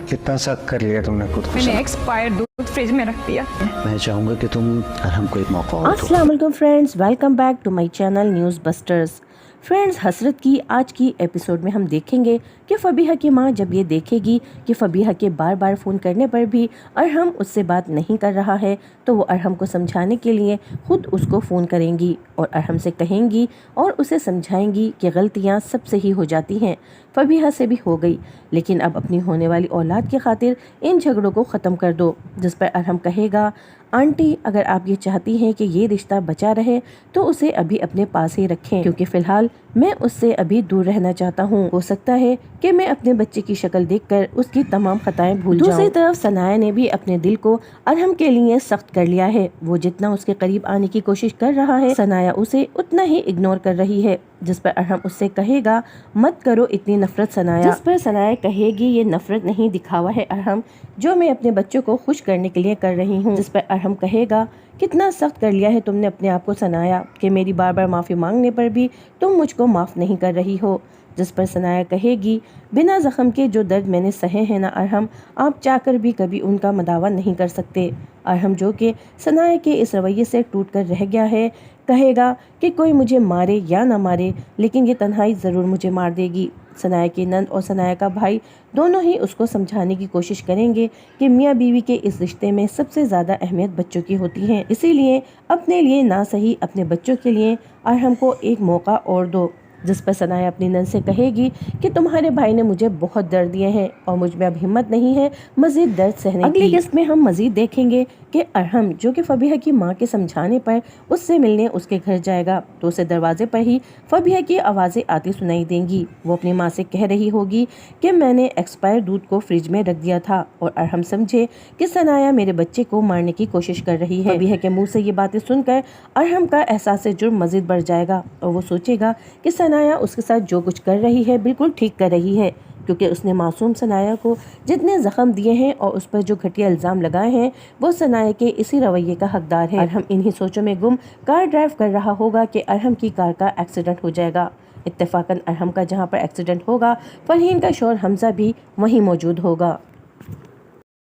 कितना सख्त कर लिया तुमने खुद को। मैंने एक्सपायर्ड दूध फ्रिज में रख दिया। मैं चाहूँगा कि तुम अरहम को एक मौका और दो। अस्सलाम वालेकुम friends, welcome back to my channel News Busters. Friends, हसरत की आज की एपिसोड में हम देखेंगे कि फबीहा की मां जब ये देखेगी कि फबीहा के बार बार फ़ोन करने पर भी अरहम उससे बात नहीं कर रहा है, तो वो अरहम को समझाने के लिए खुद उसको फ़ोन करेंगी और अरहम से कहेंगी और उसे समझाएंगी कि गलतियां सबसे ही हो जाती हैं। फबीहा से भी हो गई, लेकिन अब अपनी होने वाली औलाद की खातिर इन झगड़ों को ख़त्म कर दो। जिस पर अरहम कहेगा, आंटी अगर आप ये चाहती हैं कि ये रिश्ता बचा रहे तो उसे अभी अपने पास ही रखें, क्योंकि फ़िलहाल मैं उससे अभी दूर रहना चाहता हूँ। हो सकता है कि मैं अपने बच्चे की शक्ल देखकर उसकी तमाम खताएं भूल जाऊं। दूसरी तरफ सनाया ने भी अपने दिल को अरहम के लिए सख्त कर लिया है। वो जितना उसके करीब आने की कोशिश कर रहा है, सनाया उसे उतना ही इग्नोर कर रही है। जिस पर अरहम उससे कहेगा, मत करो इतनी नफरत सनाया। जिस पर सनाया कहेगी, ये नफरत नहीं दिखावा है अरहम, जो मैं अपने बच्चों को खुश करने के लिए कर रही हूँ। जिस पर अरहम कहेगा, कितना सख्त कर लिया है तुमने अपने आप को सनाया, कि मेरी बार बार माफ़ी मांगने पर भी तुम मुझको माफ़ नहीं कर रही हो। जिस पर सनाया कहेगी, बिना ज़ख्म के जो दर्द मैंने सहे हैं ना अरहम, आप चाहकर भी कभी उनका मदावा नहीं कर सकते। अरहम, जो कि सनाया के इस रवैये से टूट कर रह गया है, कहेगा कि कोई मुझे मारे या ना मारे, लेकिन ये तन्हाई ज़रूर मुझे मार देगी। सनाया की नंद और सनाया का भाई दोनों ही उसको समझाने की कोशिश करेंगे कि मियाँ बीवी के इस रिश्ते में सबसे ज़्यादा अहमियत बच्चों की होती है, इसीलिए अपने लिए ना सही अपने बच्चों के लिए अरहम को एक मौका और दो। जिस पर सनाया अपनी नंद से कहेगी कि तुम्हारे भाई ने मुझे बहुत दर्द दिए हैं और मुझ में अब हिम्मत नहीं है मजीद दर्द सहने की। अगली किस्त में हम मजीद देखेंगे कि अरहम, जो कि फबीहा की मां के समझाने पर उससे मिलने उसके घर जाएगा, तो उसे दरवाजे पर ही फबीहा की आवाज़ें आती सुनाई देंगी। वो अपनी माँ से कह रही होगी कि मैंने एक्सपायर दूध को फ्रिज में रख दिया था, और अरहम समझे कि सनाया मेरे बच्चे को मारने की कोशिश कर रही है। फबीहा के मुँह से ये बातें सुनकर अरहम का एहसास जुर्म मजीद बढ़ जाएगा और वो सोचेगा कि सनाया उसके साथ जो कुछ कर रही है बिल्कुल ठीक कर रही है, क्योंकि उसने मासूम सनाया को जितने जख्म दिए हैं और उस पर जो घटिया इल्ज़ाम लगाए हैं, वो सनाया के इसी रवैये का हकदार है। अरहम इन्हीं सोचों में गुम कार ड्राइव कर रहा होगा कि अरहम की कार का एक्सीडेंट हो जाएगा। इत्तेफाकन अरहम का जहाँ पर एक्सीडेंट होगा, फरहीन का शौहर हमजा भी वहीं मौजूद होगा।